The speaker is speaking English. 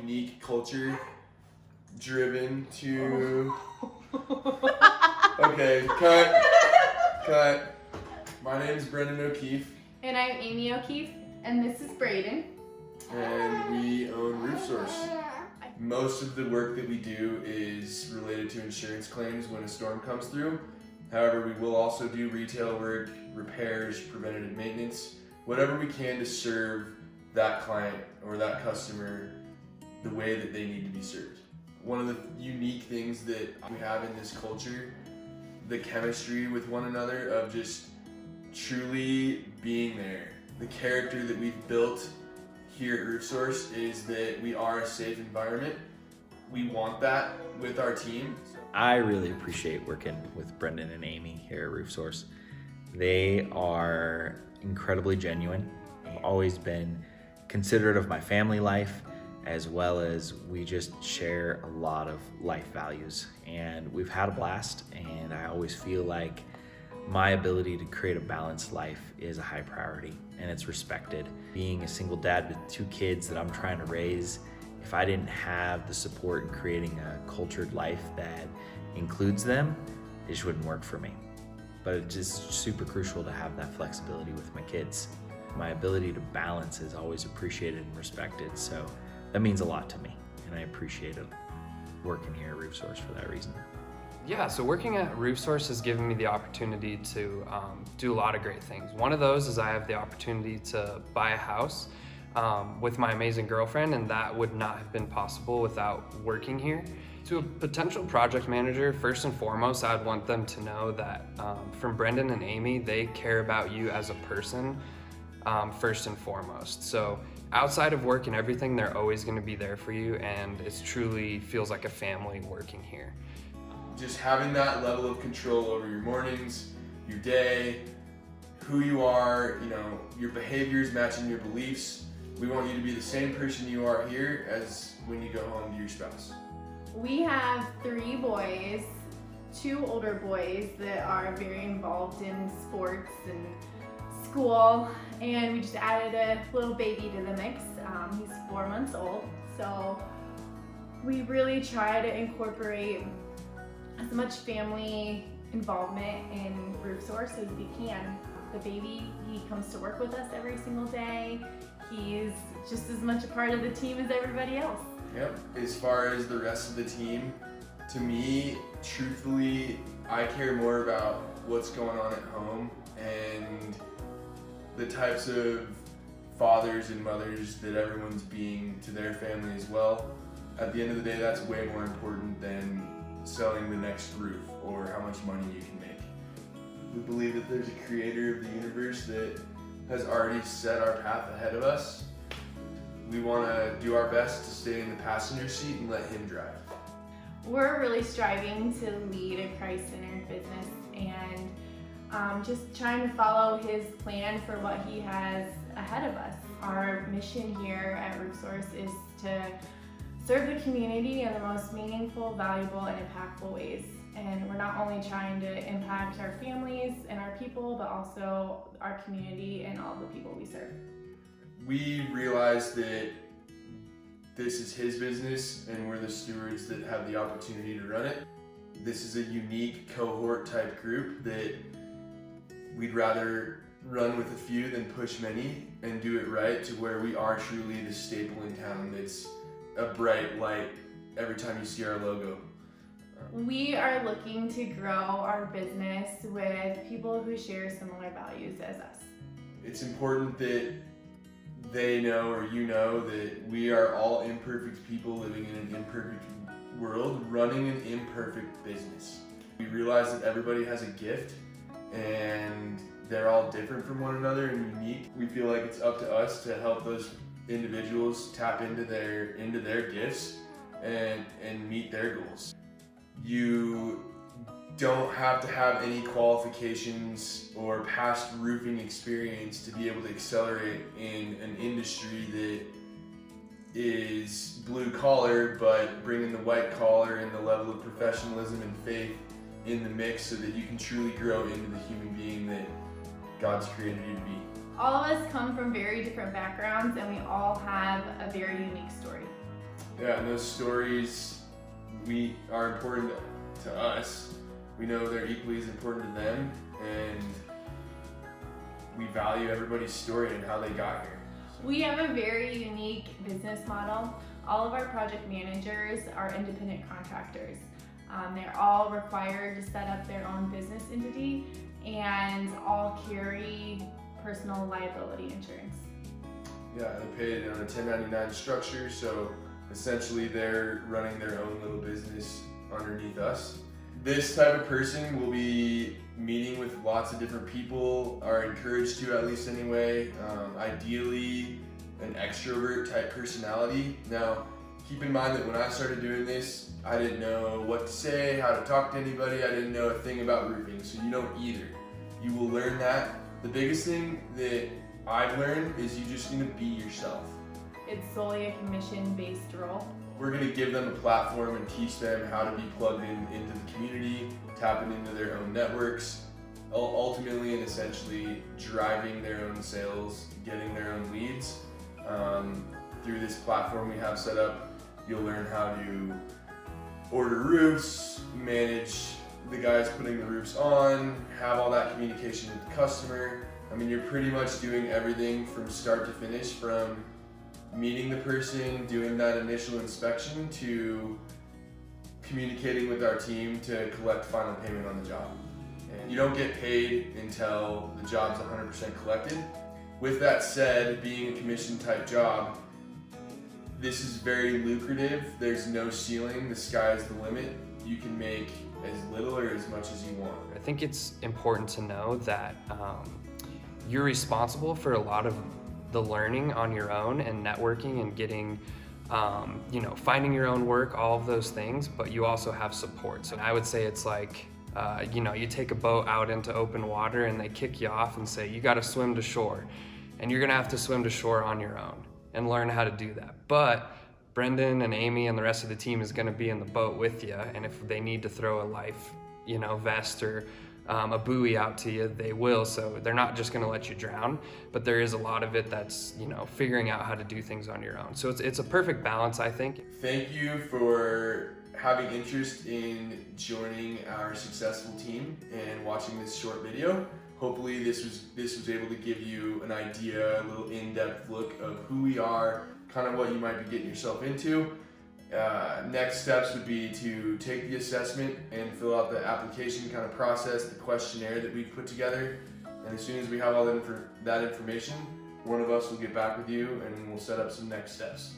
unique culture driven to... Okay, cut. My name is Brendan O'Keefe. And I'm Amy O'Keefe, and this is Braden. And we own Roof Source. Most of the work that we do is related to insurance claims when a storm comes through. However, we will also do retail work, repairs, preventative maintenance, whatever we can to serve that client or that customer the way that they need to be served. One of the unique things that we have in this culture, the chemistry with one another of just truly being there. The character that we've built here at Roof Source is that we are a safe environment. We want that with our team. I really appreciate working with Brendan and Amy here at Roof Source. They are incredibly genuine. I've always been considerate of my family life, as well as we just share a lot of life values. And we've had a blast, and I always feel like my ability to create a balanced life is a high priority, and it's respected. Being a single dad with 2 kids that I'm trying to raise, if I didn't have the support in creating a cultured life that includes them, it just wouldn't work for me. But it's just super crucial to have that flexibility with my kids. My ability to balance is always appreciated and respected, so that means a lot to me, and I appreciate it working here at Roof Source for that reason. Yeah, so working at Roof Source has given me the opportunity to do a lot of great things. One of those is I have the opportunity to buy a house with my amazing girlfriend, and that would not have been possible without working here. To a potential project manager, first and foremost, I'd want them to know that from Brendan and Amy, they care about you as a person first and foremost. So outside of work and everything, they're always going to be there for you, and it truly feels like a family working here. Just having that level of control over your mornings, your day, who you are, your behaviors matching your beliefs. We want you to be the same person you are here as when you go home to your spouse. We have 3 boys, 2 older boys that are very involved in sports and school, and we just added a little baby to the mix. He's 4 months old, so we really try to incorporate as much family involvement in Roof Source as we can. The baby, he comes to work with us every single day. He's just as much a part of the team as everybody else. Yep. As far as the rest of the team, to me, truthfully, I care more about what's going on at home and the types of fathers and mothers that everyone's being to their family as well. At the end of the day, that's way more important than selling the next roof or how much money you can make. We believe that there's a creator of the universe that has already set our path ahead of us. We want to do our best to stay in the passenger seat and let him drive. We're really striving to lead a Christ-centered business and just trying to follow his plan for what he has ahead of us. Our mission here at Roof Source is to serve the community in the most meaningful, valuable, and impactful ways. And we're not only trying to impact our families and our people, but also our community and all the people we serve. We realize that this is his business and we're the stewards that have the opportunity to run it. This is a unique cohort type group that we'd rather run with a few than push many and do it right to where we are truly the staple in town that's a bright light every time you see our logo. We are looking to grow our business with people who share similar values as us. It's important that they know, or you know, that we are all imperfect people living in an imperfect world, running an imperfect business. We realize that everybody has a gift and they're all different from one another and unique. We feel like it's up to us to help those individuals tap into their gifts and meet their goals. You don't have to have any qualifications or past roofing experience to be able to accelerate in an industry that is blue collar, but bringing the white collar and the level of professionalism and faith in the mix so that you can truly grow into the human being that God's created you to be. All of us come from very different backgrounds and we all have a very unique story. Yeah, and those stories are important to us. We know they're equally as important to them, and we value everybody's story and how they got here. We have a very unique business model. All of our project managers are independent contractors. They're all required to set up their own business entity and all carry personal liability insurance. Yeah, they paid on a 1099 structure, so essentially they're running their own little business underneath us. This type of person will be meeting with lots of different people, are encouraged to, at least anyway. Ideally, an extrovert type personality. Now, keep in mind that when I started doing this, I didn't know what to say, how to talk to anybody. I didn't know a thing about roofing, so you don't either. You will learn that. The biggest thing that I've learned is you just need to be yourself. It's solely a commission-based role. We're going to give them a platform and teach them how to be plugged into the community, tapping into their own networks, ultimately and essentially driving their own sales, getting their own leads. Through this platform we have set up, you'll learn how to order roofs, manage the guys putting the roofs on, have all that communication with the customer. I mean, you're pretty much doing everything from start to finish, from meeting the person, doing that initial inspection, to communicating with our team to collect final payment on the job. And you don't get paid until the job's 100% collected. With that said, being a commission type job, this is very lucrative. There's no ceiling, the sky's the limit. You can make as little or as much as you want. I think it's important to know that you're responsible for a lot of the learning on your own and networking and getting, finding your own work, all of those things, but you also have support. So I would say it's like, you take a boat out into open water and they kick you off and say, you got to swim to shore. And you're going to have to swim to shore on your own and learn how to do that. But Brendan and Amy and the rest of the team is going to be in the boat with you. And if they need to throw a life, vest or a buoy out to you, they will. So they're not just going to let you drown, but there is a lot of it that's, figuring out how to do things on your own. So it's a perfect balance, I think. Thank you for having interest in joining our successful team and watching this short video. Hopefully this was able to give you an idea, a little in-depth look of who we are, kind of what you might be getting yourself into. Next steps would be to take the assessment and fill out the application kind of process, the questionnaire that we've put together. And as soon as we have all that information, one of us will get back with you and we'll set up some next steps.